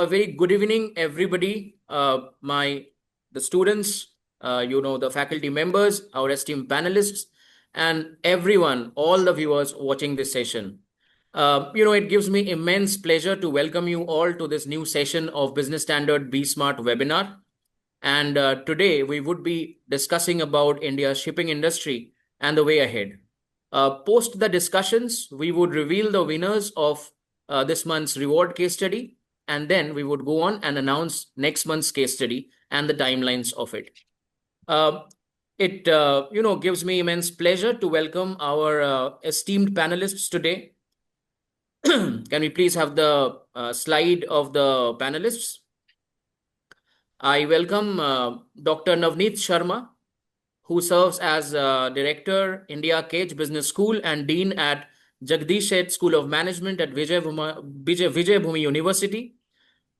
a very good evening, everybody. The students, the faculty members, our esteemed panelists, and everyone, all the viewers watching this session. It gives me immense pleasure to welcome you all to this new session of Business Standard BSmart webinar. And today we would be discussing about India's shipping industry and the way ahead. Post the discussions, we would reveal the winners of this month's reward case study, and then we would go on and announce next month's case study and the timelines of it. It gives me immense pleasure to welcome our esteemed panelists today. Can we please have the slide of the panelists? I welcome Dr. Navneet Sharma, who serves as Director, India Kedge Business School and Dean at Jagdish Seth School of Management at Vijaybhoomi University.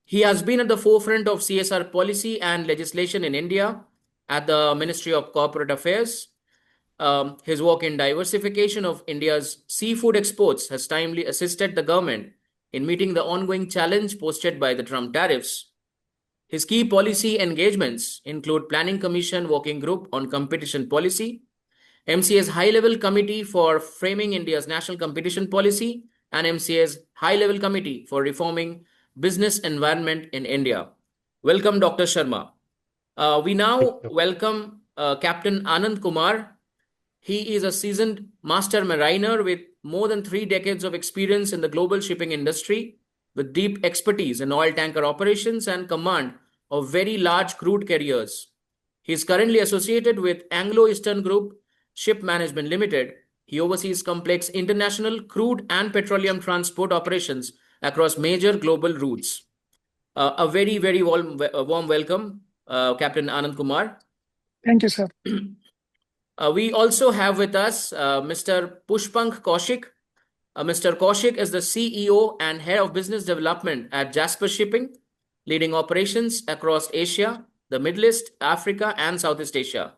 He has been at the forefront of CSR policy and legislation in India at the Ministry of Corporate Affairs. His work in diversification of India's seafood exports has timely assisted the government in meeting the ongoing challenge posted by the Trump tariffs. His key policy engagements include Planning Commission Working Group on Competition Policy, MCA's High-Level Committee for Framing India's National Competition Policy, and MCA's High-Level Committee for Reforming Business Environment in India. Welcome, Dr. Sharma. We now welcome Captain Anand Kumar. He is a seasoned master mariner with more than 3 decades of experience in the global shipping industry, with deep expertise in oil tanker operations and command of very large crude carriers. He is currently associated with Anglo Eastern Group Ship Management Limited. He oversees complex international crude and petroleum transport operations across major global routes. A very, very warm welcome, Captain Anand Kumar. Thank you, sir. We also have with us Mr. Pushpank Kaushik. Mr. Kaushik is the CEO and Head of Business Development at Jasper Shipping, leading operations across Asia, the Middle East, Africa, and Southeast Asia.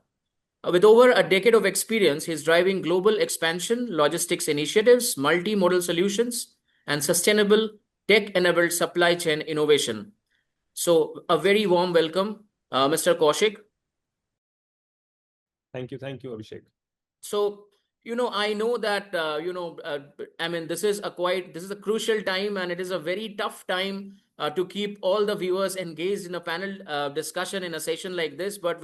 With over a decade of experience, he's driving global expansion, logistics initiatives, multimodal solutions, and sustainable tech-enabled supply chain innovation. So a very warm welcome, Mr. Kaushik. Thank you, Abhishek. So, I know that, this is a crucial time, and it is a very tough time to keep all the viewers engaged in a panel discussion in a session like this. But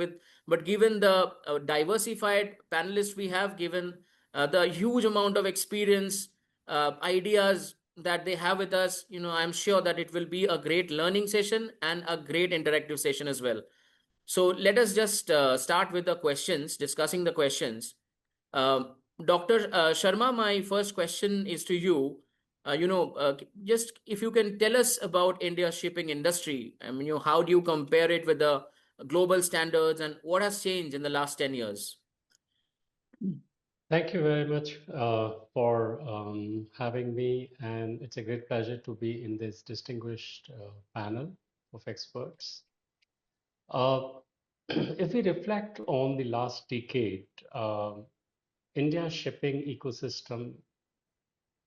given the diversified panelists we have, given the huge amount of experience, ideas that they have with us, I'm sure that it will be a great learning session and a great interactive session as well. So let us just start with the questions, discussing the questions. Dr. Sharma, my first question is to you. Just if you can tell us about India's shipping industry. How do you compare it with the global standards, and what has changed in the last 10 years? Thank you very much for having me, and it's a great pleasure to be in this distinguished panel of experts. If we reflect on the last decade, India's shipping ecosystem,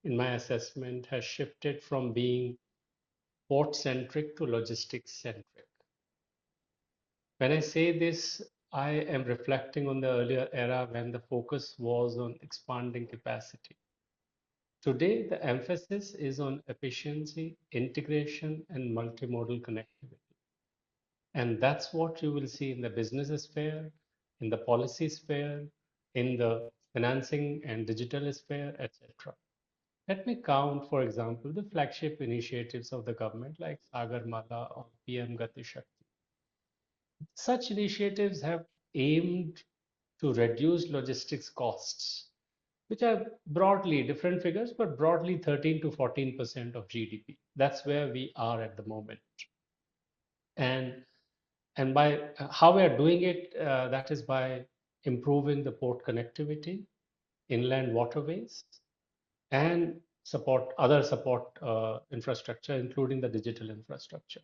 in my assessment, has shifted from being port-centric to logistics-centric. When I say this, I am reflecting on the earlier era when the focus was on expanding capacity. Today, the emphasis is on efficiency, integration, and multimodal connectivity. And that's what you will see in the business sphere, in the policy sphere, in the financing and digital sphere, etc. Let me count, for example, the flagship initiatives of the government like Sagarmala or PM Gati Shakti. Such initiatives have aimed to reduce logistics costs, which are broadly different figures, but broadly 13 to 14% of GDP. That's where we are at the moment. And by how we are doing it, that is by improving the port connectivity, inland waterways, and other support infrastructure, including the digital infrastructure.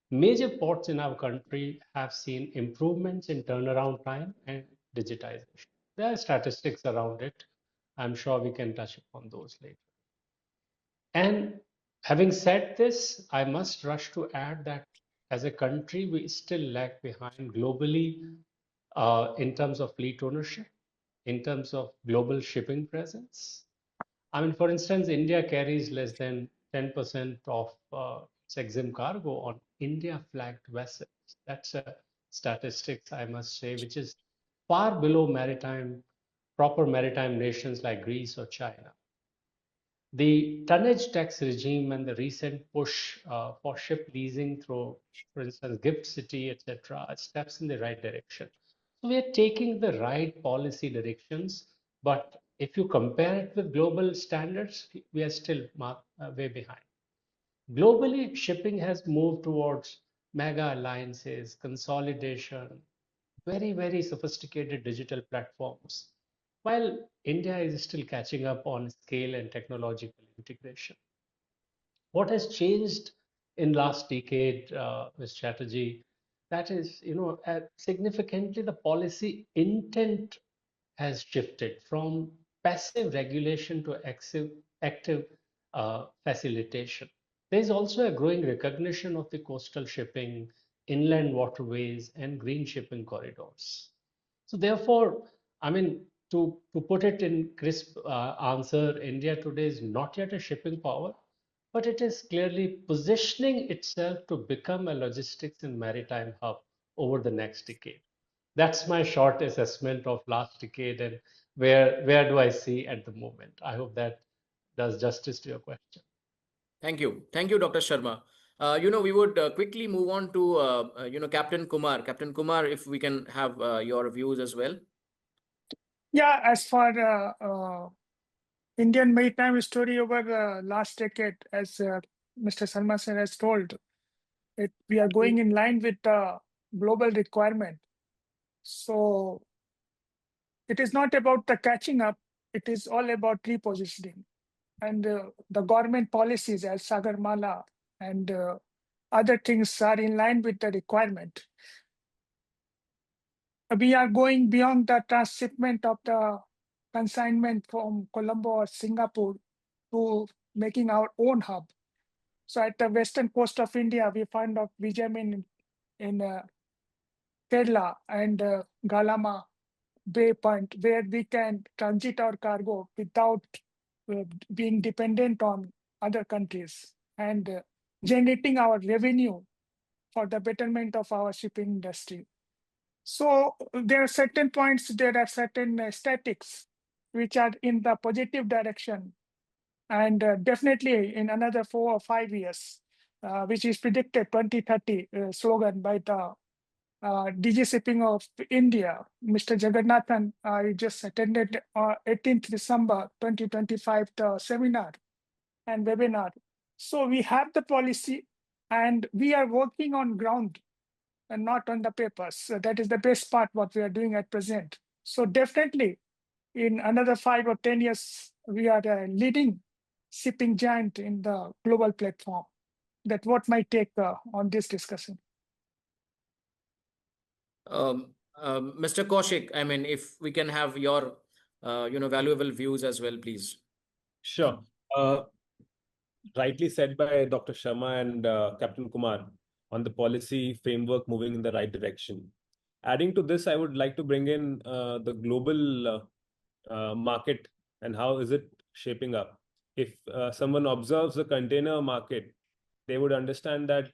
Major ports in our country have seen improvements in turnaround time and digitization. There are statistics around it. I'm sure we can touch upon those later. And Having said this, I must rush to add that as a country, we still lag behind globally in terms of fleet ownership, in terms of global shipping presence. I mean, for instance, India carries less than 10% of its EXIM cargo on India flagged vessels. That's a statistics, I must say, which is far below proper maritime nations like Greece or China. The tonnage tax regime and the recent push for ship leasing through, for instance, Gift City, etc., are steps in the right direction. So we are taking the right policy directions, but if you compare it with global standards, we are still way behind. Globally, shipping has moved towards mega alliances, consolidation, very, very sophisticated digital platforms, while India is still catching up on scale and technological integration. What has changed in last decade, Ms. Chatterjee, that is, significantly the policy intent has shifted from passive regulation to active facilitation. There's also a growing recognition of the coastal shipping, inland waterways, and green shipping corridors. So therefore, I mean, to put it in crisp answer, India today is not yet a shipping power, but it is clearly positioning itself to become a logistics and maritime hub over the next decade. That's my short assessment of last decade and where do I see at the moment. I hope that does justice to your question. Thank you. Thank you, Dr. Sharma. We would quickly move on to, Captain Kumar. Captain Kumar, if we can have your views as well. Yeah, as for Indian maritime story over the last decade, as Mr. Sharma sir has told, we are going in line with the global requirement. So it is not about the catching up, it is all about repositioning. And the government policies as Sagarmala and other things are in line with the requirement. We are going beyond the transshipment of the consignment from Colombo or Singapore to making our own hub. So at the western coast of India, we find of Vijaybhoomi in Kerala and Galama Bay Point, where we can transit our cargo without being dependent on other countries and generating our revenue for the betterment of our shipping industry. So there are certain points, there are certain statics which are in the positive direction. And definitely in another 4 or 5 years, which is predicted 2030 slogan by the DG Shipping of India, Mr. Jagannathan. I just attended 18th December 2025 the seminar and webinar. So we have the policy and we are working on ground and not on the papers. So that is the best part what we are doing at present. So definitely in another 5 or 10 years, we are a leading shipping giant in the global platform. That's what my take on this discussion. Mr. Kaushik, I mean, if we can have your, valuable views as well, please. Sure. Rightly said by Dr. Sharma and Captain Kumar on the policy framework moving in the right direction. Adding to this, I would like to bring in the global market and how is it shaping up. If someone observes the container market, they would understand that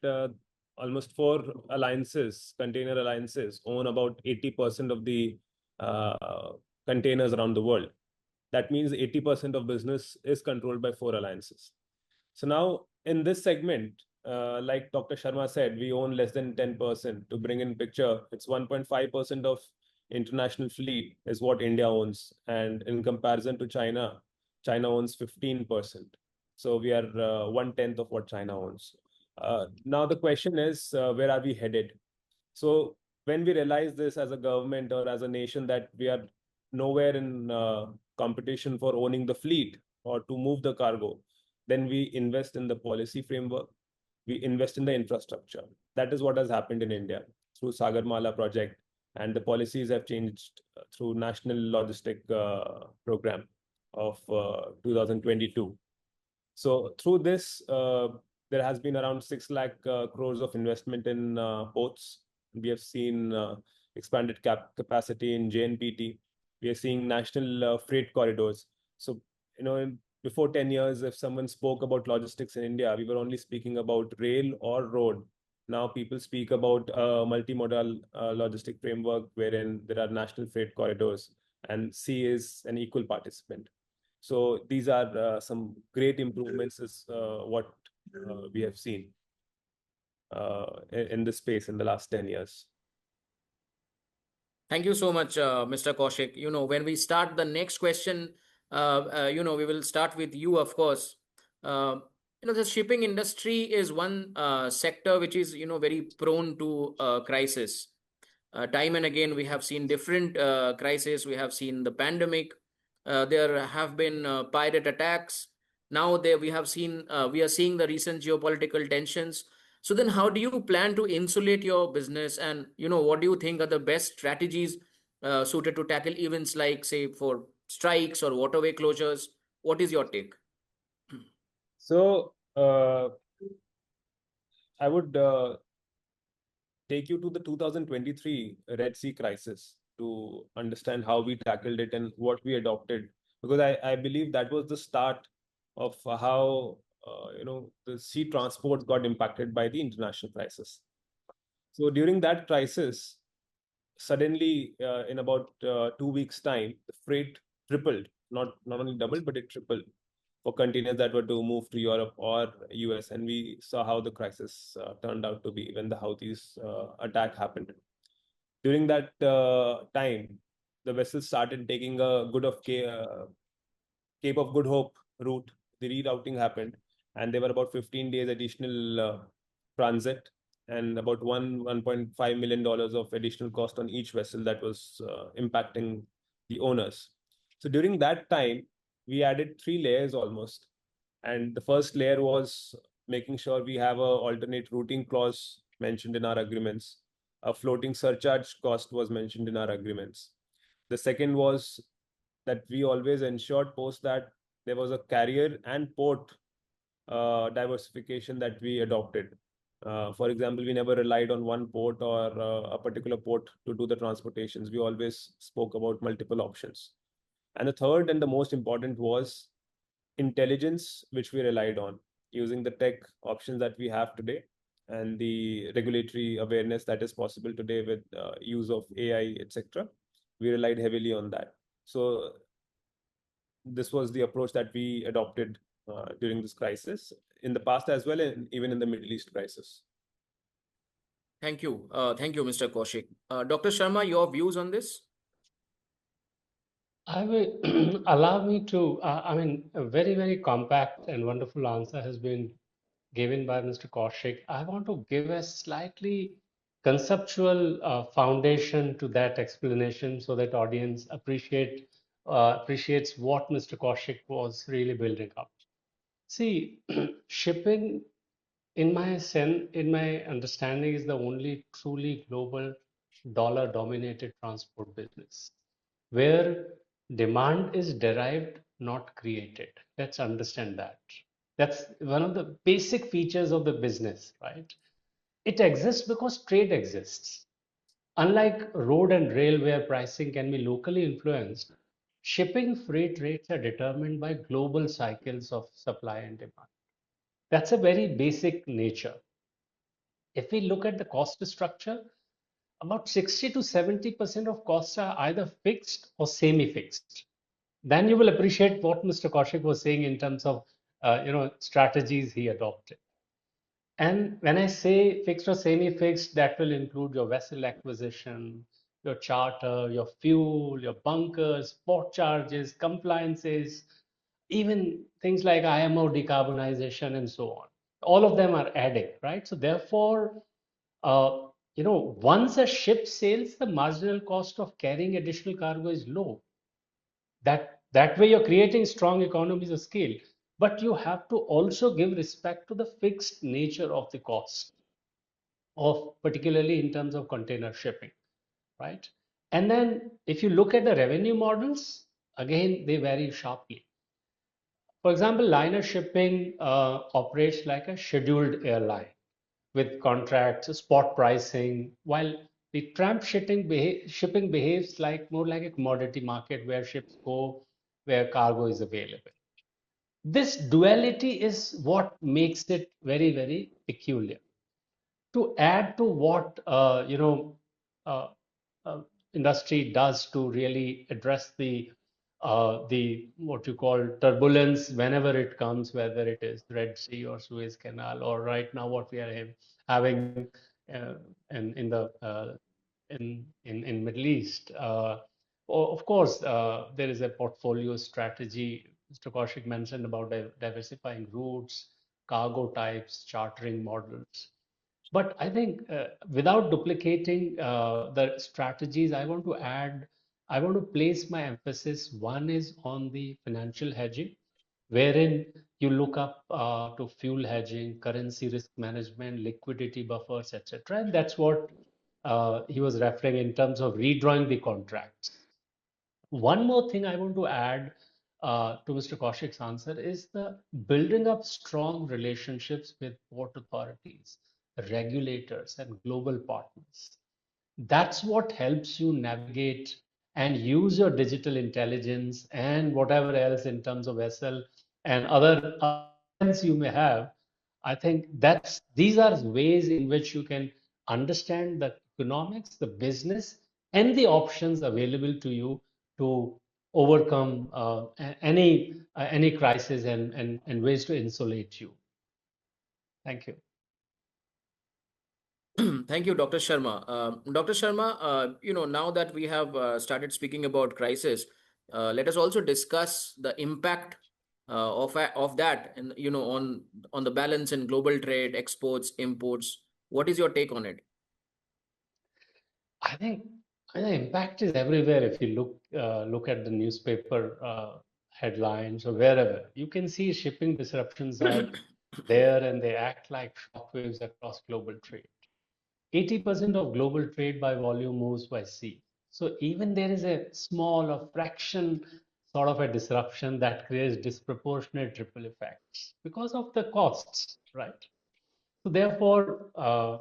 almost 4 alliances, container alliances, own about 80% of the containers around the world. That means 80% of business is controlled by 4 alliances. So now in this segment, like Dr. Sharma said, we own less than 10%. To bring in picture, it's 1.5% of international fleet is what India owns. And in comparison to China, China owns 15%. So we are 1/10 of what China owns. Now the question is, where are we headed? So when we realize this as a government or as a nation that we are nowhere in competition for owning the fleet or to move the cargo, then we invest in the policy framework, we invest in the infrastructure. That is what has happened in India through Sagarmala project, and the policies have changed through National Logistic Program of 2022. So through this, there has been around 6 lakh crores of investment in ports. We have seen expanded capacity in JNPT. We are seeing national freight corridors. So, before 10 years, if someone spoke about logistics in India, we were only speaking about rail or road. Now people speak about a multimodal logistic framework wherein there are national freight corridors and sea is an equal participant. So these are some great improvements is what we have seen in this space in the last 10 years. Thank you so much, Mr. Kaushik. When we start the next question, we will start with you, of course. The shipping industry is one sector which is, very prone to crisis. Time and again, we have seen different crises. We have seen the pandemic. There have been pirate attacks. Now we are seeing the recent geopolitical tensions. So then how do you plan to insulate your business, and what do you think are the best strategies suited to tackle events like, say, for strikes or waterway closures? What is your take? So I would take you to the 2023 Red Sea crisis to understand how we tackled it and what we adopted, because I believe that was the start of how the sea transport got impacted by the international crisis. So during that crisis, suddenly in about 2 weeks' time, the freight tripled, not only doubled, but it tripled for containers that were to move to Europe or US. And we saw how the crisis turned out to be when the Houthis attack happened. During that time, the vessels started taking a Cape of Good Hope route. The rerouting happened, and there were about 15 days additional transit and about $1.5 million of additional cost on each vessel that was impacting the owners. So during that time, we added 3 layers almost. And the first layer was making sure we have a alternate routing clause mentioned in our agreements. A floating surcharge cost was mentioned in our agreements. The second was that we always ensured post that there was a carrier and port diversification that we adopted. For example, we never relied on one port or a particular port to do the transportations. We always spoke about multiple options. And the third and the most important was intelligence, which we relied on using the tech options that we have today and the regulatory awareness that is possible today with use of AI, etc. We relied heavily on that. So this was the approach that we adopted during this crisis in the past as well, and even in the Middle East crisis. Thank you. Thank you, Mr. Kaushik. Dr. Sharma, your views on this? I will allow me to, a very, very compact and wonderful answer has been given by Mr. Kaushik. I want to give a slightly conceptual foundation to that explanation so that audience appreciates what Mr. Kaushik was really building up. See, shipping, in my understanding, is the only truly global dollar-dominated transport business where demand is derived, not created. Let's understand that. That's one of the basic features of the business, right? It exists because trade exists. Unlike road and rail, where pricing can be locally influenced, shipping freight rates are determined by global cycles of supply and demand. That's a very basic nature. If we look at the cost structure, about 60 to 70% of costs are either fixed or semi-fixed. Then you will appreciate what Mr. Kaushik was saying in terms of strategies he adopted. And when I say fixed or semi-fixed, that will include your vessel acquisition, your charter, your fuel, your bunkers, port charges, compliances, even things like IMO decarbonization and so on. All of them are adding, right? So therefore, once a ship sails, the marginal cost of carrying additional cargo is low. That way you're creating strong economies of scale, but you have to also give respect to the fixed nature of the cost of, particularly in terms of container shipping, right? And then if you look at the revenue models, again, they vary sharply. For example, liner shipping operates like a scheduled airline with contracts, spot pricing, while the shipping behaves like more like a commodity market where ships go where cargo is available. This duality is what makes it very, very peculiar. To add to what uh, uh, industry does to really address the what you call turbulence whenever it comes, whether it is Red Sea or Suez Canal, or right now what we are having uh, in the in Middle East. Of course, there is a portfolio strategy. Mr. Kaushik mentioned about diversifying routes, cargo types, chartering models. But I think without duplicating the strategies, I want to place my emphasis. One is on the financial hedging, wherein you look up to fuel hedging, currency risk management, liquidity buffers, etc. And that's what he was referring in terms of redrawing the contracts. One more thing I want to add to Mr. Kaushik's answer is the building up strong relationships with port authorities, regulators, and global partners. That's what helps you navigate and use your digital intelligence and whatever else in terms of vessel and other strengths you may have. I think these are ways in which you can understand the economics, the business, and the options available to you to overcome any crisis and ways to insulate you. Thank you. Thank you, Dr. Sharma. Dr. Sharma, now that we have started speaking about crisis, let us also discuss the impact of that, and on the balance in global trade, exports, imports. What is your take on it? I think the impact is everywhere. If you look at the newspaper headlines or wherever, you can see shipping disruptions are there, and they act like shockwaves across global trade. 80% of global trade by volume moves by sea. So even there is a small or fraction sort of a disruption that creates disproportionate ripple effects because of the costs, right? So therefore, I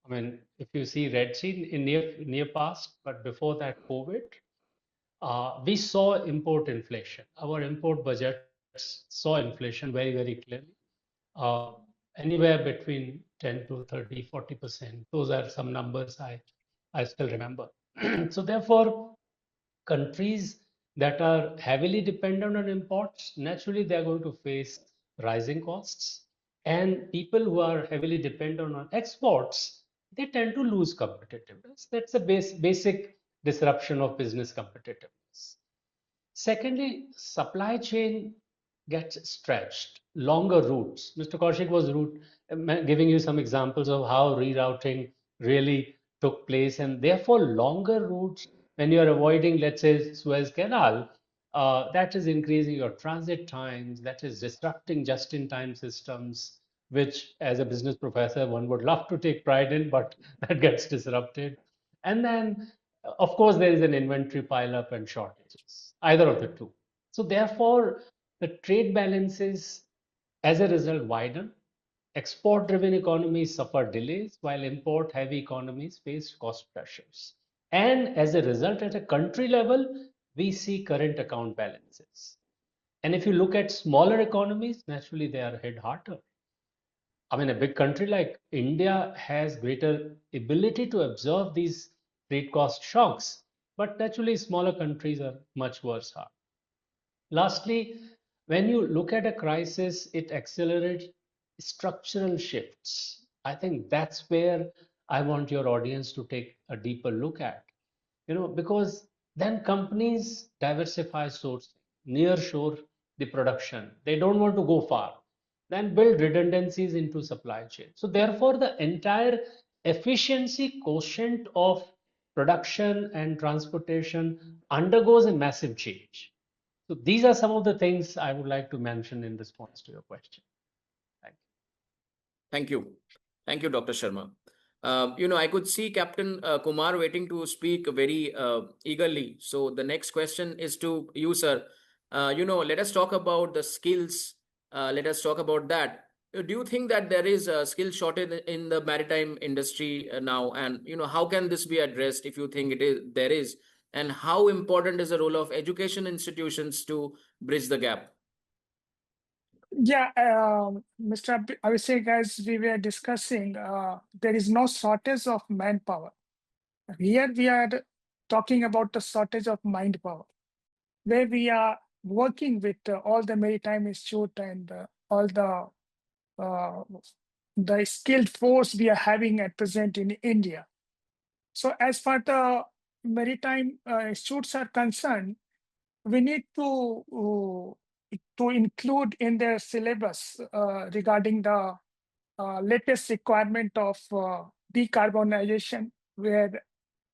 mean, if you see Red Sea in near past, but before that COVID, we saw import inflation. Our import budgets saw inflation very, very clearly. Uh, Anywhere between 10 to 30, 40%. Those are some numbers I still remember. So therefore, countries that are heavily dependent on imports, naturally they are going to face rising costs. And people who are heavily dependent on exports, they tend to lose competitiveness. That's a basic disruption of business competitiveness. Secondly, supply chain gets stretched, longer routes. Mr. Kaushik was giving you some examples of how rerouting really took place, and therefore longer routes when you are avoiding, let's say, Suez Canal, that is increasing your transit times, that is disrupting just-in-time systems, which as a business professor, one would love to take pride in, but that gets disrupted. And then, of course, there is an inventory pileup and shortages, either of the two. So therefore, the trade balances as a result widen. Export-driven economies suffer delays, while import-heavy economies face cost pressures. And as a result, at a country level, we see current account balances. And if you look at smaller economies, naturally they are hit harder. I mean, a big country like India has greater ability to absorb these trade cost shocks, but naturally smaller countries are much worse hurt. Lastly, when you look at a crisis, it accelerates structural shifts. I think that's where I want your audience to take a deeper look at, because then companies diversify sourcing, near shore the production. They don't want to go far, then build redundancies into supply chain. So therefore, the entire efficiency quotient of production and transportation undergoes a massive change. So these are some of the things I would like to mention in response to your question. Thank you. Thank you. Thank you, Dr. Sharma. I could see Captain Kumar waiting to speak very eagerly. So the next question is to you, sir. Let us talk about the skills. Let us talk about that. Do you think that there is a skill shortage in the maritime industry now? And, how can this be addressed if you think there is? And how important is the role of education institutions to bridge the gap? Yeah, Mr. Abhishek, as we were discussing, there is no shortage of manpower. Here we are talking about the shortage of mind power, where we are working with all the maritime institute and all the skilled force we are having at present in India. So as far the maritime institutes are concerned, we need to include in their syllabus regarding the latest requirement of decarbonization, where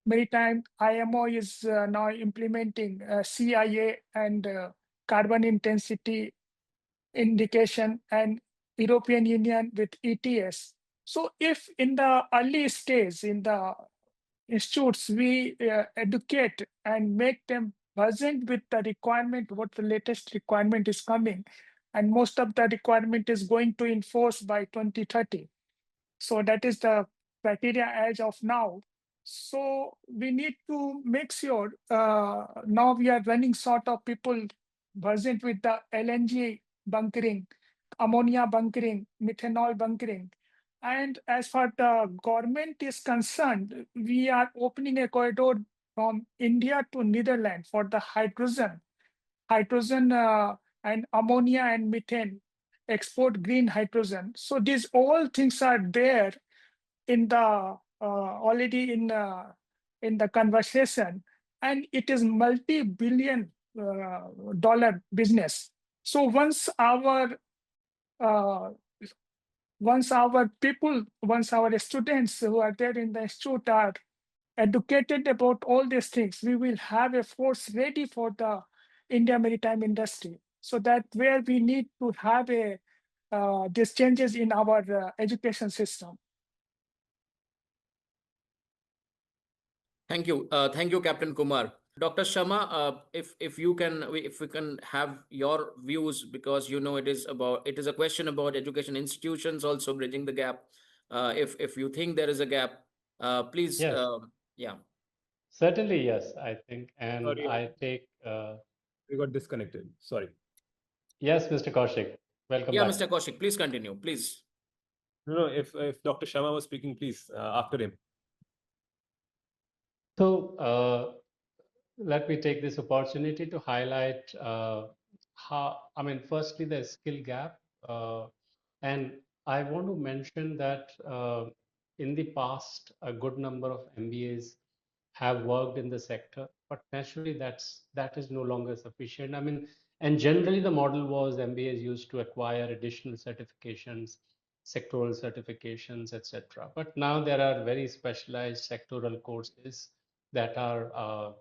maritime IMO is now implementing CIA and carbon intensity indication, and European Union with ETS. So if in the early stage in the institutes we educate and make them present with the requirement, what the latest requirement is coming, and most of the requirement is going to enforce by 2030. So that is the criteria as of now. So we need to make sure now we are running short of people present with the LNG bunkering, ammonia bunkering, methanol bunkering. And as far the government is concerned, we are opening a corridor from India to Netherlands for the hydrogen and ammonia and methane, export green hydrogen. So these all things are there in the already in the conversation, and it is multi-billion dollar business. So uh, once our students who are there in the institute are educated about all these things, we will have a force ready for the India maritime industry. So that where we need to have these changes in our education system. Thank you, Captain Kumar. Dr. Sharma, if we can have your views, because it is a question about education institutions also bridging the gap. If you think there is a gap, please, Yes, yeah. certainly, yes, I think. And Sorry, I take, we got disconnected. Sorry. yes, Mr. Kaushik, welcome Yeah, back. Mr. Kaushik, please continue, please. No, if Dr. Sharma was speaking, please, after him. So let me take this opportunity to highlight firstly, the skill gap. And I want to mention that in the past, a good number of MBAs have worked in the sector, but naturally that is no longer sufficient. And generally the model was MBAs used to acquire additional certifications, sectoral certifications, etc. But now there are very specialized sectoral courses that are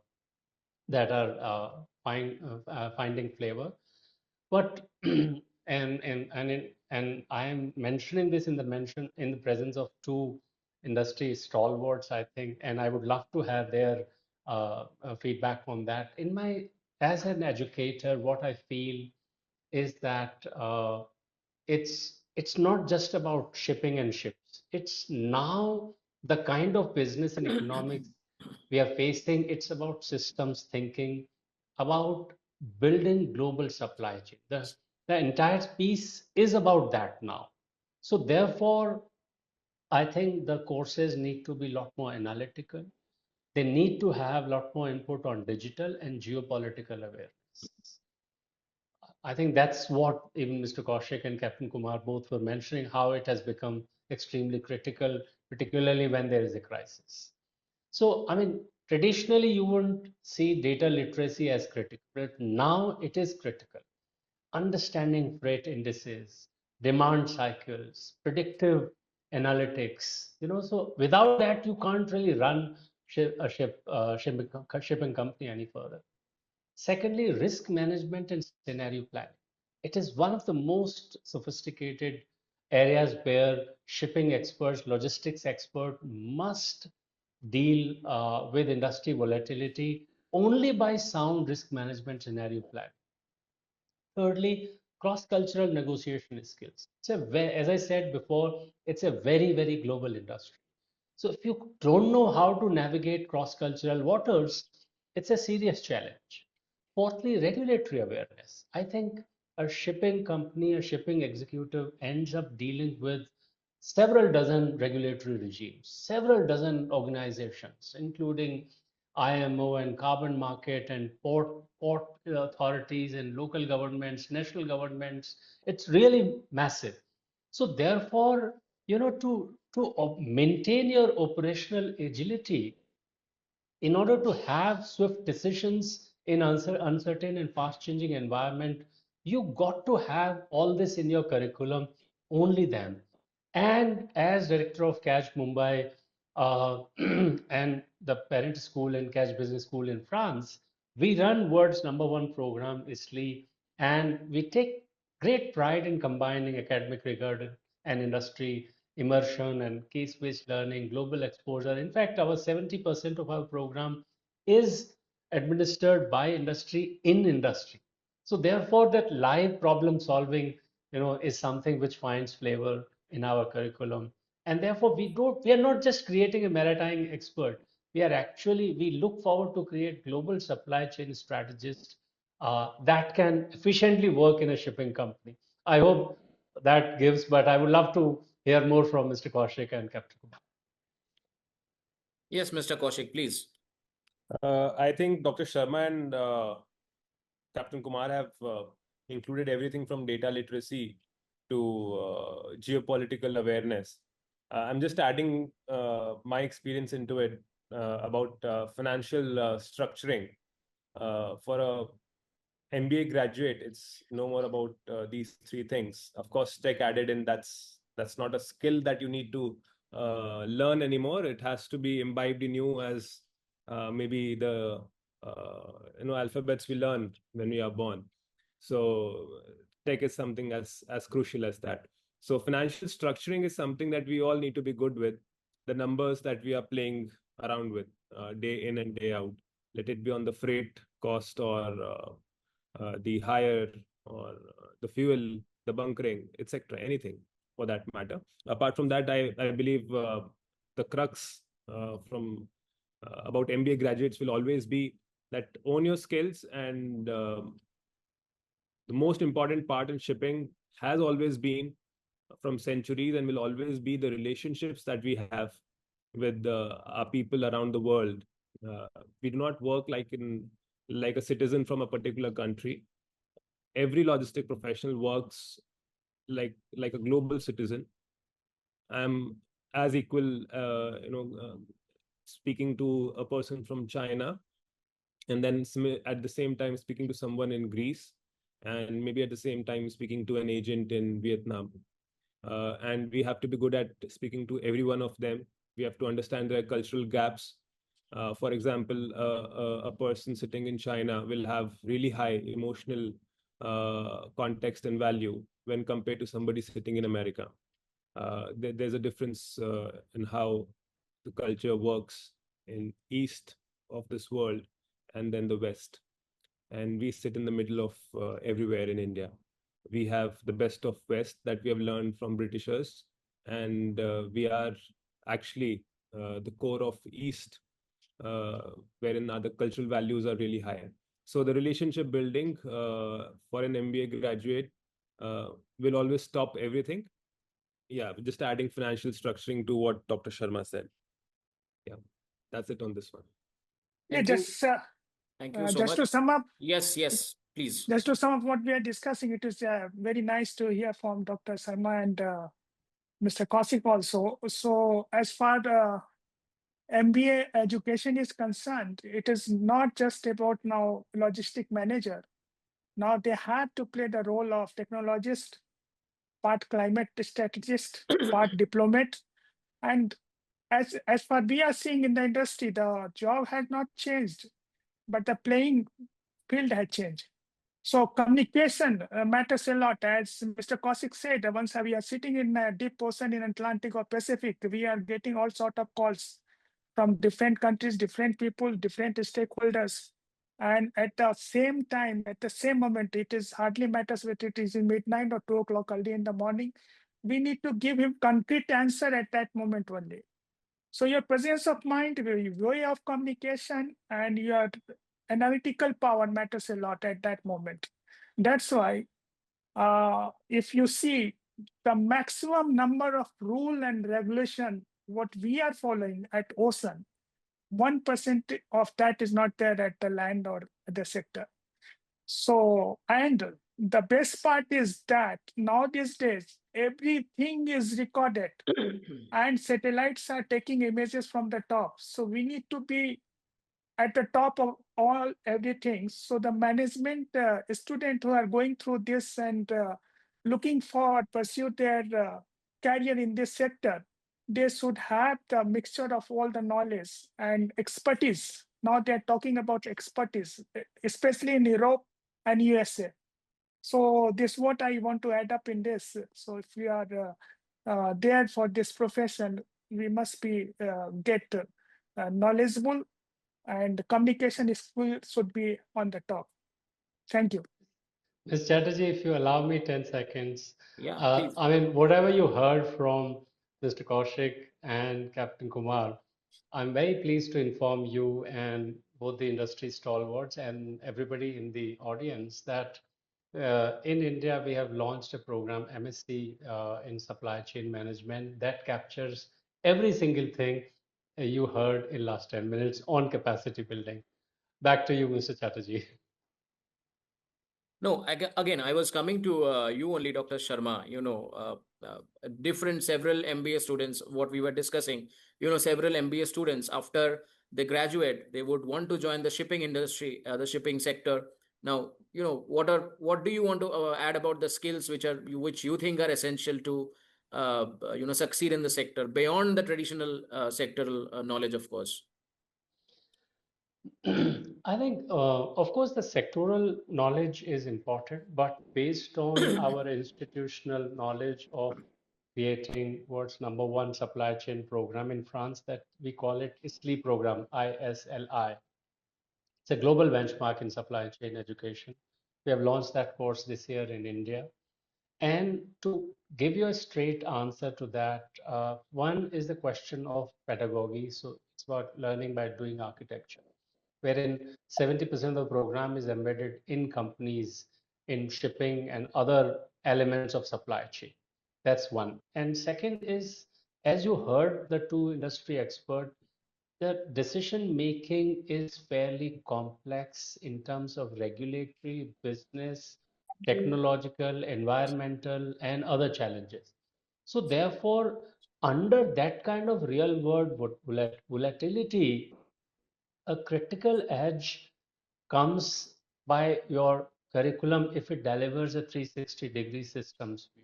finding flavor. But and I am mentioning this in the presence of two industry stalwarts, I think, and I would love to have their feedback on that. As an educator, what I feel is that it's not just about shipping and ships. It's now the kind of business and economics we are facing. It's about systems thinking, about building global supply chain. The entire piece is about that now. So therefore, I think the courses need to be a lot more analytical. They need to have a lot more input on digital and geopolitical awareness. I think that's what even Mr. Kaushik and Captain Kumar both were mentioning, how it has become extremely critical, particularly when there is a crisis. So, traditionally you wouldn't see data literacy as critical, but now it is critical. Understanding freight indices, demand cycles, predictive analytics, so without that, you can't really run shipping company any further. Secondly, risk management and scenario planning. It is one of the most sophisticated areas where shipping experts, logistics expert must deal with industry volatility only by sound risk management scenario planning. Thirdly, cross-cultural negotiation skills. As I said before, it's a very, very global industry. So if you don't know how to navigate cross-cultural waters, it's a serious challenge. Fourthly, regulatory awareness. I think a shipping company, a shipping executive ends up dealing with several dozen regulatory regimes, several dozen organizations, including IMO and carbon market and port authorities and local governments, national governments. It's really massive. So therefore, to maintain your operational agility, in order to have swift decisions in uncertain and fast changing environment, you got to have all this in your curriculum. Only then. And as director of Catch Mumbai and the parent school in Catch Business School in France, we run world's #1 program, ISLI, and we take great pride in combining academic rigor and industry immersion and case-based learning, global exposure. In fact, our 70% of our program is administered by industry in industry. So therefore, that live problem solving, is something which finds flavor in our curriculum. And therefore, we are not just creating a maritime expert. We look forward to create global supply chain strategists that can efficiently work in a shipping company. I hope that gives, but I would love to hear more from Mr. Kaushik and Captain Kumar. Yes, Mr. Kaushik, please. I think Dr. Sharma and Captain Kumar have included everything from data literacy to geopolitical awareness. I'm just adding my experience into it about financial structuring. For a MBA graduate, it's no more about these three things. Of course, tech added in, that's not a skill that you need to learn anymore. It has to be imbibed in you as maybe the alphabets we learn when we are born. So tech is something as crucial as that. So financial structuring is something that we all need to be good with. The numbers that we are playing around with day in and day out, let it be on the freight cost or the hire or the fuel, the bunkering, etc., anything for that matter. Apart from that, I believe the crux from about MBA graduates will always be that own your skills, and the most important part in shipping has always been from centuries and will always be the relationships that we have with our people around the world. We do not work like a citizen from a particular country. Every logistic professional works like a global citizen. I'm as equal, speaking to a person from China, and then at the same time speaking to someone in Greece, and maybe at the same time speaking to an agent in Vietnam. And we have to be good at speaking to every one of them. We have to understand their cultural gaps. For example, a person sitting in China will have really high emotional context and value when compared to somebody sitting in America. There's a difference in how the culture works in east of this world and then the west. And we sit in the middle of everywhere in India. We have the best of West that we have learned from Britishers, and we are actually the core of East, wherein other cultural values are really higher. So the relationship building for an MBA graduate will always stop everything. Yeah, just adding financial structuring to what Dr. Sharma said. Yeah, that's it on this one. Yeah, Thank you so just much. to sum up. Yes, please. Just to sum up what we are discussing, it is very nice to hear from Dr. Sharma and Mr. Kaushik also. So as far the MBA education is concerned, it is not just about now logistic manager. Now they have to play the role of technologist, part climate strategist, part diplomat. And as far we are seeing in the industry, the job has not changed, but the playing field has changed. So communication matters a lot. As Mr. Kaushik said, once we are sitting in a deep ocean in Atlantic or Pacific, we are getting all sort of calls from different countries, different people, different stakeholders. And at the same time, at the same moment, it is hardly matters whether it is in midnight or 2 o'clock early in the morning. We need to give him concrete answer at that moment only. So your presence of mind, your way of communication, and your analytical power matters a lot at that moment. That's why if you see the maximum number of rule and regulation, what we are following at ocean, 1% of that is not there at the land or the sector. So, and the best part is that now these days, everything is recorded and satellites are taking images from the top. So we need to be at the top of all everything. So the management student who are going through this and looking for pursue their career in this sector, they should have the mixture of all the knowledge and expertise. Now they're talking about expertise, especially in Europe and USA. So this is what I want to add up in this. So if we are there for this profession, we must be get knowledgeable, and communication skill should be on the top. Thank you. Ms. Chatterjee, if you allow me 10 seconds. Yeah, please. I mean, whatever you heard from Mr. Kaushik and Captain Kumar, I'm very pleased to inform you and both the industry stalwarts and everybody in the audience that in India, we have launched a program, MSc in Supply Chain Management, that captures every single thing you heard in last 10 minutes on capacity building. Back to you, Mr. Chatterjee. No, again, I was coming to you only, Dr. Sharma. Several MBA students, what we were discussing, several MBA students, after they graduate, they would want to join the shipping industry, the shipping sector. Now, what do you want to add about the skills which you think are essential to, succeed in the sector beyond the traditional sectoral knowledge, of course? I think, of course, the sectoral knowledge is important, but based on our institutional knowledge of creating what's number one supply chain program in France that we call it ISLI program, ISLI. It's a global benchmark in supply chain education. We have launched that course this year in India. And to give you a straight answer to that, one is the question of pedagogy. So it's about learning by doing architecture, wherein 70% of the program is embedded in companies, in shipping and other elements of supply chain. That's one. And second is, as you heard the two industry experts, the decision making is fairly complex in terms of regulatory, business, technological, environmental, and other challenges. So, therefore, under that kind of real world volatility, a critical edge comes by your curriculum if it delivers a 360-degree systems view.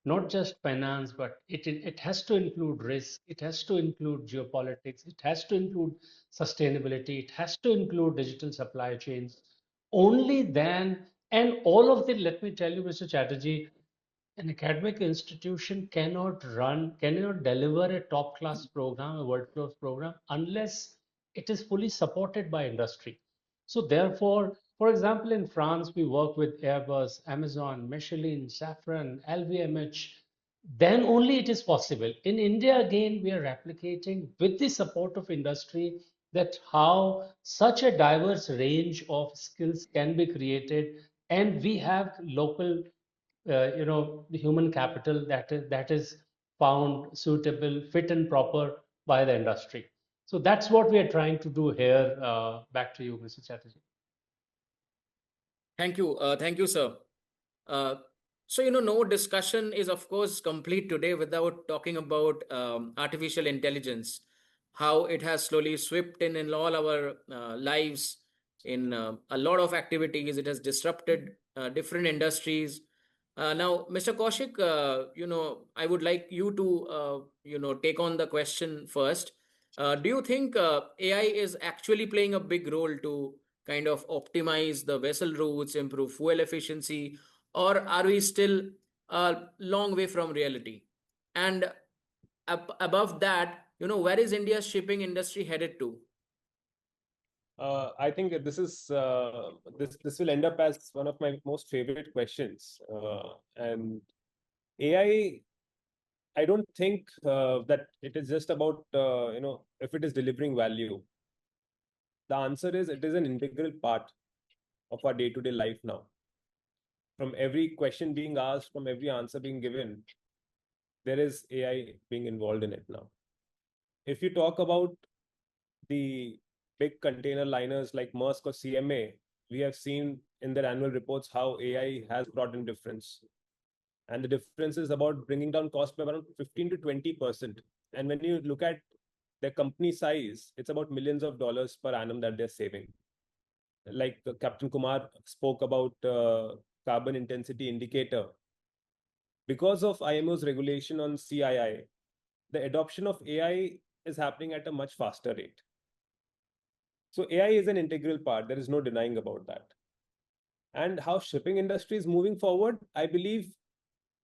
Not just finance, but it has to include risk, it has to include geopolitics, it has to include sustainability, it has to include digital supply chains. Only then, and all of the, let me tell you, Mr. Chatterjee, an academic institution cannot deliver a top class program, a world class program, unless it is fully supported by industry. So therefore, for example, in France, we work with Airbus, Amazon, Michelin, Safran, LVMH. Then only it is possible. In India, again, we are replicating with the support of industry that how such a diverse range of skills can be created, and we have local the human capital that is found suitable, fit and proper by the industry. So that's what we are trying to do here. Back to you, Mr. Chatterjee. Thank you, sir. So, no discussion is, of course, complete today without talking about artificial intelligence, how it has slowly swept in all our lives, in a lot of activities. It has disrupted different industries. Now, Mr. Kaushik, I would like you to, take on the question first. Do you think AI is actually playing a big role to kind of optimize the vessel routes, improve fuel efficiency, or are we still a long way from reality? And above that, where is India's shipping industry headed to? I think this will end up as one of my most favorite questions. And AI, I don't think that it is just about if it is delivering value. The answer is it is an integral part of our day-to-day life now. From every question being asked, from every answer being given, there is AI being involved in it now. If you talk about the big container liners like Maersk or CMA, we have seen in their annual reports how AI has brought in difference. And the difference is about bringing down cost by around 15 to 20%. And when you look at their company size, it's about millions of dollars per annum that they're saving. Like Captain Kumar spoke about carbon intensity indicator. Because of IMO's regulation on CII, the adoption of AI is happening at a much faster rate. So AI is an integral part. There is no denying about that. And how shipping industry is moving forward, I believe,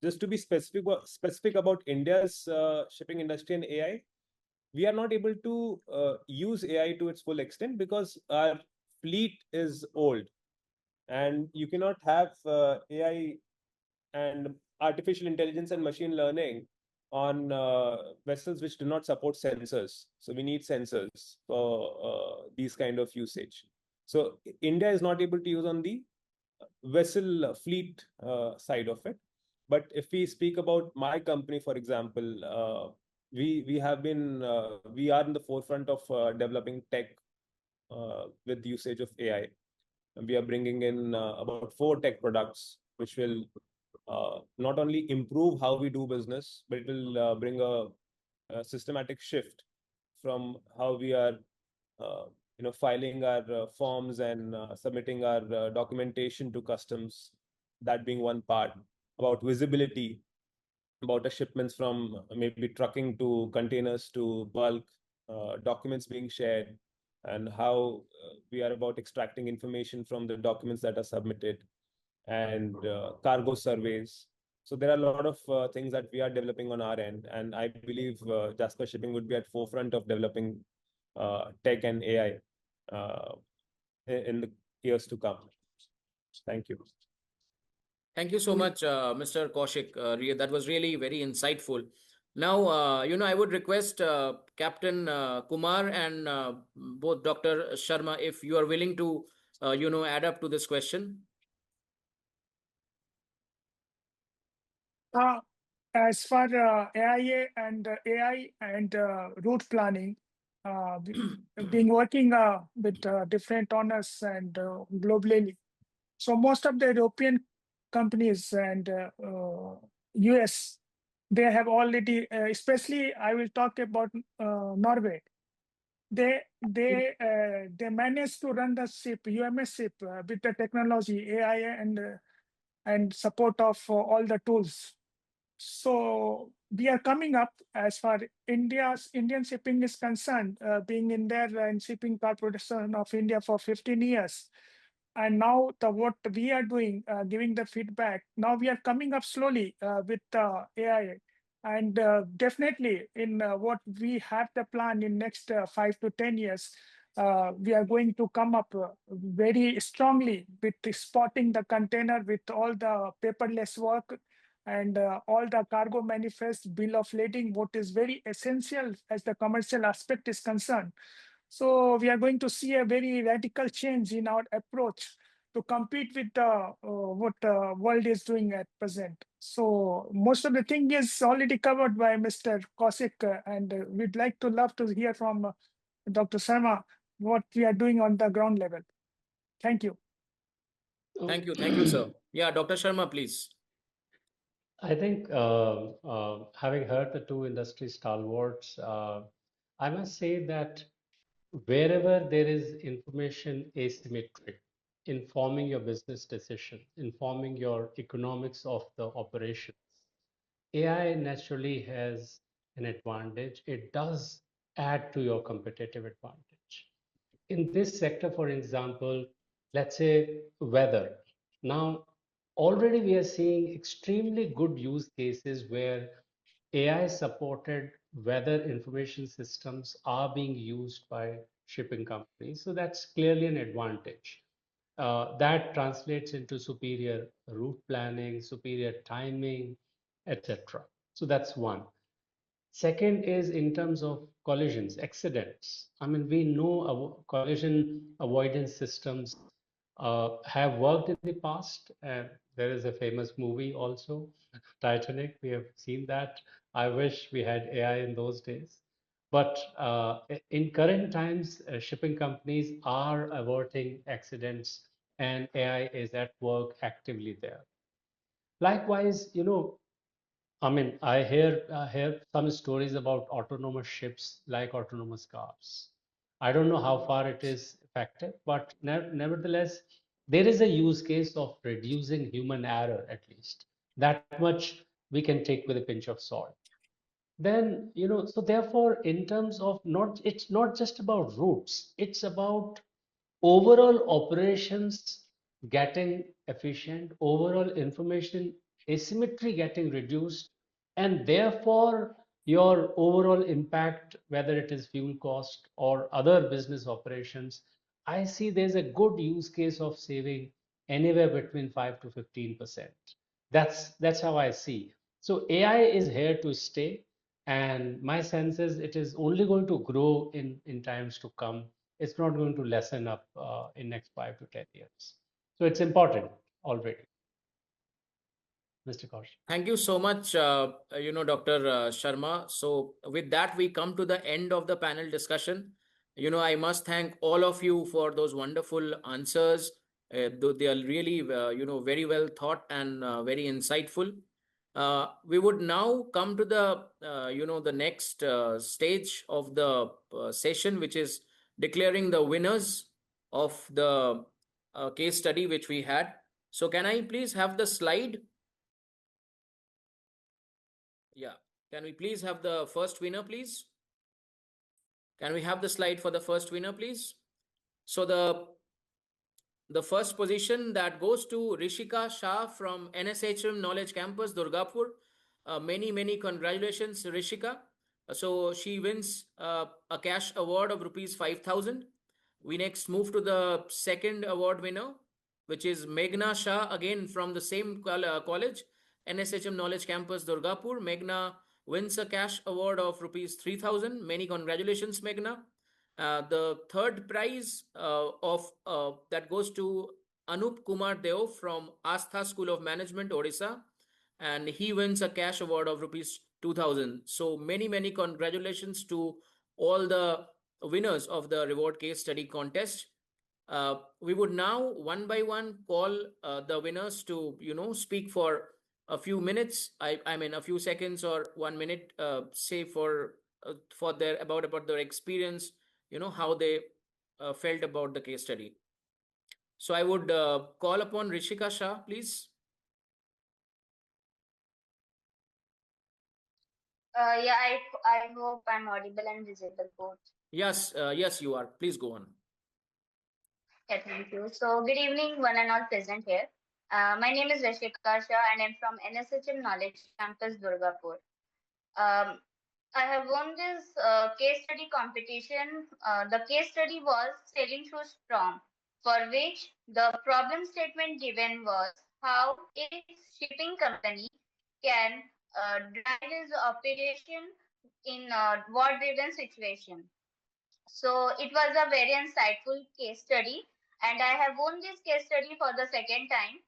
just to be specific about India's shipping industry and AI, we are not able to use AI to its full extent because our fleet is old, and you cannot have AI and artificial intelligence and machine learning on vessels which do not support sensors. So we need sensors for these kind of usage. So India is not able to use on the vessel fleet side of it. But if we speak about my company, for example, we have been we are in the forefront of developing tech with usage of AI. And we are bringing in about 4 tech products, which will not only improve how we do business, but it will bring a systematic shift from how we are filing our forms and submitting our documentation to customs, that being one part, about visibility, about the shipments from maybe trucking to containers to bulk, documents being shared, and how we are about extracting information from the documents that are submitted, and cargo surveys. So there are a lot of things that we are developing on our end, and I believe Jasper Shipping would be at forefront of developing tech and AI in the years to come. Thank you. Thank you so much, Mr. Kaushik. That was really very insightful. Now, I would request Captain Kumar and both Dr. Sharma, if you are willing to, add up to this question. As for AI and route planning, being working with different owners and globally. So most of the European companies and US, they have already, especially I will talk about Norway. They managed to run the ship, UMS ship, with the technology, AI, and support of all the tools. So we are coming up as far Indian shipping is concerned, being in there and Shipping Corporation of India for 15 years. And now what we are doing, giving the feedback, now we are coming up slowly with AI. And definitely in what we have the plan in next 5 to 10 years, we are going to come up very strongly with spotting the container with all the paperless work and all the cargo manifest, bill of lading, what is very essential as the commercial aspect is concerned. So we are going to see a very radical change in our approach to compete with what the world is doing at present. So most of the thing is already covered by Mr. Kaushik, and we'd like to love to hear from Dr. Sharma what we are doing on the ground level. Thank you. Thank you, sir. Yeah, Dr. Sharma, please. I think having heard the two industry stalwarts, I must say that wherever there is information asymmetry, informing your business decision, informing your economics of the operations, AI naturally has an advantage. It does add to your competitive advantage. In this sector, for example, let's say weather. Now, already we are seeing extremely good use cases where AI supported weather information systems are being used by shipping companies. So that's clearly an advantage. That translates into superior route planning, superior timing, etc. So that's one. Second is in terms of collisions, accidents. I mean, we know collision avoidance systems have worked in the past. There is a famous movie also, Titanic. We have seen that. I wish we had AI in those days. But in current times, shipping companies are averting accidents, and AI is at work actively there. Likewise, I mean, I hear some stories about autonomous ships like autonomous cars. I don't know how far it is effective, but nevertheless, there is a use case of reducing human error at least. That much we can take with a pinch of salt. Then, so therefore, in terms of it's not just about routes, it's about overall operations getting efficient, overall information asymmetry getting reduced, and therefore your overall impact, whether it is fuel cost or other business operations, I see there's a good use case of saving anywhere between 5 to 15%. That's how I see. So AI is here to stay, and my sense is it is only going to grow in times to come. It's not going to lessen up in next 5 to 10 years. So it's important already, Mr. Kaushik. Thank you so much, Dr. Sharma. So with that, we come to the end of the panel discussion. I must thank all of you for those wonderful answers. They are really, very well thought and very insightful. We would now come to the next stage of the session, which is declaring the winners of the case study which we had. So can I please have the slide? Yeah. Can we please have the first winner, please? Can we have the slide for the first winner, please? So the first position that goes to Rishika Shah from NSHM Knowledge Campus, Durgapur. Many congratulations, Rishika. So she wins a cash award of rupees 5,000. We next move to the second award winner, which is Meghna Shah, again from the same college, NSHM Knowledge Campus, Durgapur. Meghna wins a cash award of rupees 3,000. Many congratulations, Meghna. The third prize of that goes to Anand Kumar from Astha School of Management, Odisha, and he wins a cash award of rupees 2,000. So many congratulations to all the winners of the reward case study contest. We would now one by one call the winners to speak for a few minutes. I mean a few seconds or 1 minute, say for their about their experience, how they felt about the case study. So I would call upon Rishika Shah, please. Yeah, I hope I'm audible and visible both. Yes, yes, you are. Please go on. Yeah, thank you. So, good evening, one and all present here. My name is Rishika Shah, and I'm from NSHM Knowledge Campus, Durgapur. I have won this case study competition. The case study was sailing through storm, for which the problem statement given was how a shipping company can drive its operation in a war-driven situation. So it was a very insightful case study, and I have won this case study for the second time.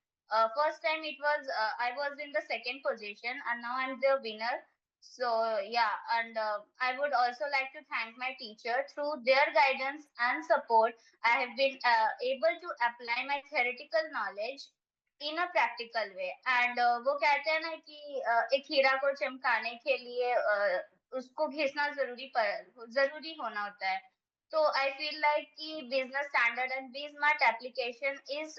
First time it was I was in the second position, and now I'm the winner. So yeah, and I would also like to thank my teacher. Through their guidance and support, I have been able to apply my theoretical knowledge in a practical way. And वो कहते हैं ना कि एक हीरा को चमकाने के लिए उसको घिसना जरूरी होना होता है. So I feel like the business standard and BSmart application is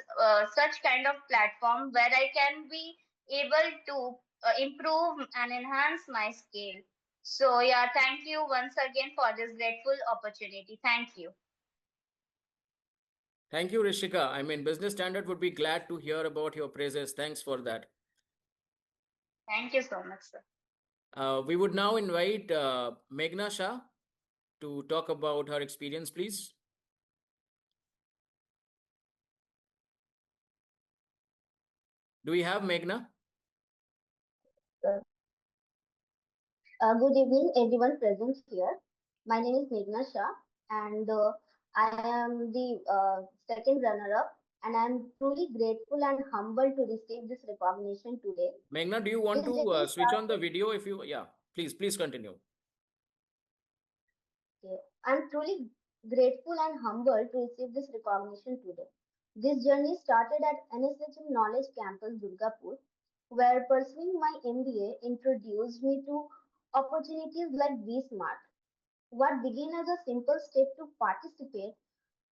such kind of platform where I can be able to improve and enhance my skill. So yeah, thank you once again for this grateful opportunity. Thank you. Thank you, Rishika. I mean, Business Standard would be glad to hear about your praises. Thanks for that. Thank you so much, sir. We would now invite Meghna Shah. to talk about her experience, please? Do we have Meghna? Good evening, everyone present here. My name is Meghna Shah, and I am the second runner-up, and I am truly grateful and humbled to receive this recognition today. Meghna, do you want This to journey switch on the started. video if you, yeah, please continue. Okay. I'm truly grateful and humbled to receive this recognition today. This journey started at NSHM Knowledge Campus, Durgapur, where pursuing my MBA introduced me to opportunities like BSmart. What began as a simple step to participate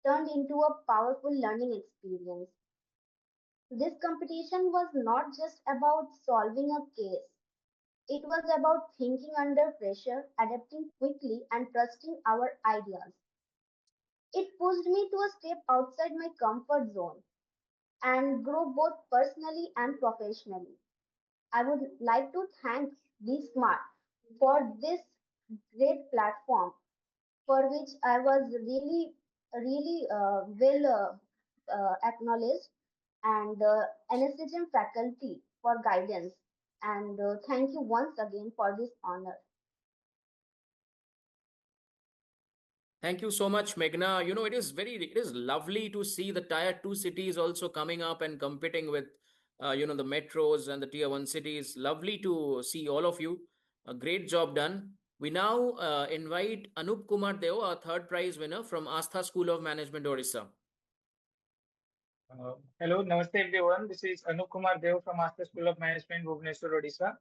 turned into a powerful learning experience. This competition was not just about solving a case, it was about thinking under pressure, adapting quickly, and trusting our ideas. It pushed me to a step outside my comfort zone and grow both personally and professionally. I would like to thank BSmart for this great platform for which I was really well acknowledged, and NSHM faculty for guidance. And thank you once again for this honor. Thank you so much, Meghna. You know, it is lovely to see the tier two cities also coming up and competing with, the metros and the tier one cities. Lovely to see all of you. A great job done. We now invite Anand Kumar Deo, our third prize winner from Astha School of Management, Orissa. Hello, namaste everyone. This is Anand Kumar Dev from Master School of Management, Bhubaneswar, Odisha.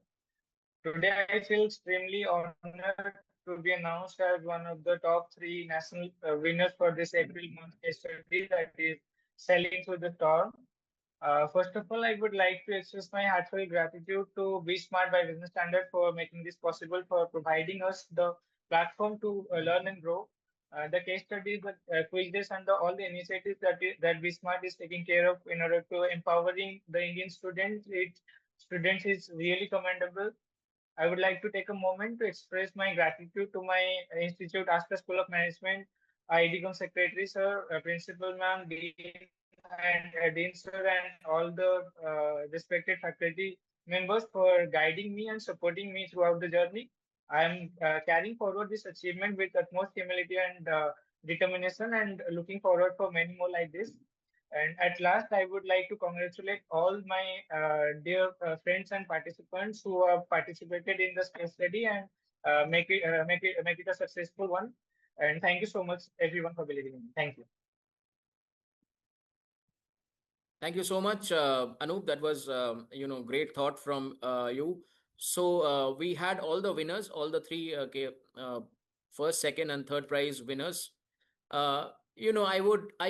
Today, I feel extremely honored to be announced as one of the top three national winners for this April month case study that is Selling Through the Storm. First of all, I would like to express my heartfelt gratitude to Be Smart by Business Standard for making this possible, for providing us the platform to learn and grow. The case studies, the quizzes, and all the initiatives that Be Smart is taking care of in order to empowering the Indian students is really commendable. I would like to take a moment to express my gratitude to my institute, Aster School of Management, IDCOM Secretary Sir, Principal Ma'am, Dean and Dean Sir, and all the respected faculty members for guiding me and supporting me throughout the journey. I am carrying forward this achievement with utmost humility and determination, and looking forward for many more like this. And at last, I would like to congratulate all my dear friends and participants who have participated in this case study, and make it a successful one. And thank you so much, everyone, for believing in me. Thank you. Thank you so much, Anup. That was, great thought from you. So we had all the winners, all the three first, second, and third prize winners. I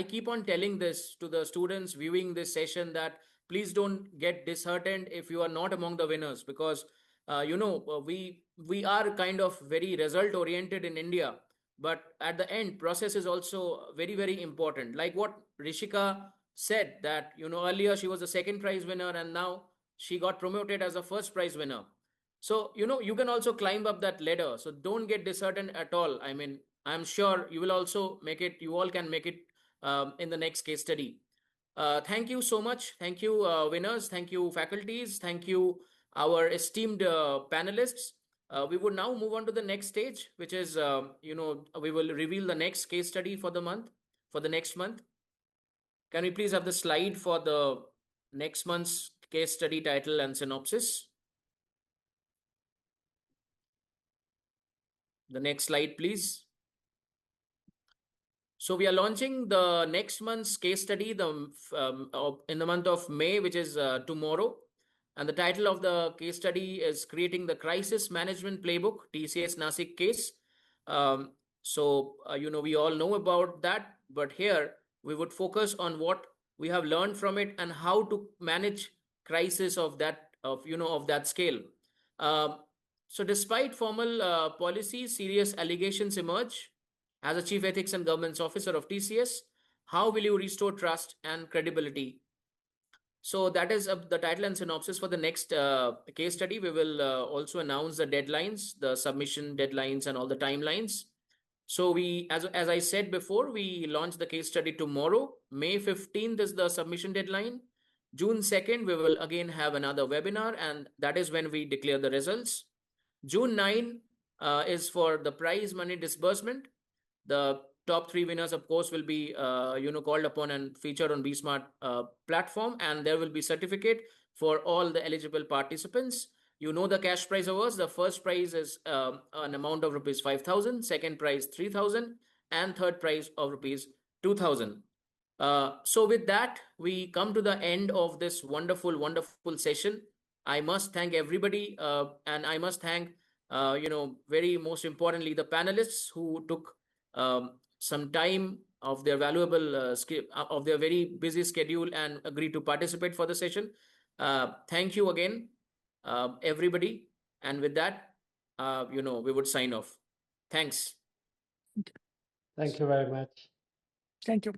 keep on telling this to the students viewing this session that please don't get disheartened if you are not among the winners, because we are kind of very result oriented in India, but at the end, process is also very, very important. Like what Rishika said, that earlier she was a second prize winner and now she got promoted as a first prize winner. So you can also climb up that ladder, so don't get disheartened at all. I mean, I'm sure you will also make it, you all can make it in the next case study. Thank you so much. Thank you, winners. Thank you, faculties. Thank you, our esteemed panelists. We would now move on to the next stage, which is, we will reveal the next case study for the month, for the next month. Can we please have the slide for the next month's case study title and synopsis? The next slide, please. So we are launching the next month's case study in the month of May, which is tomorrow. And the title of the case study is Creating the Crisis Management Playbook, TCS Nasik case. We all know about that, but here we would focus on what we have learned from it and how to manage crisis of that scale. So despite formal policies, serious allegations emerge. As a Chief Ethics and Governance Officer of TCS, how will you restore trust and credibility? So that is the title and synopsis for the next case study. We will also announce the deadlines, the submission deadlines, and all the timelines. So as I said before, we launch the case study tomorrow. May 15th is the submission deadline. June 2nd, we will again have another webinar, and that is when we declare the results. June 9 is for the prize money disbursement. The top 3 winners, of course, will be called upon and featured on BSmart platform, and there will be certificate for all the eligible participants. You know the cash prize awards. The first prize is an amount of rupees 5,000, second prize 3,000, and third prize of rupees 2,000. So with that, we come to the end of this wonderful, wonderful session. I must thank everybody, and I must thank, very most importantly, the panelists who took some time of their valuable of their very busy schedule and agreed to participate for the session. Thank you again, everybody. And with that, we would sign off. Thanks. Thank you very much. Thank you.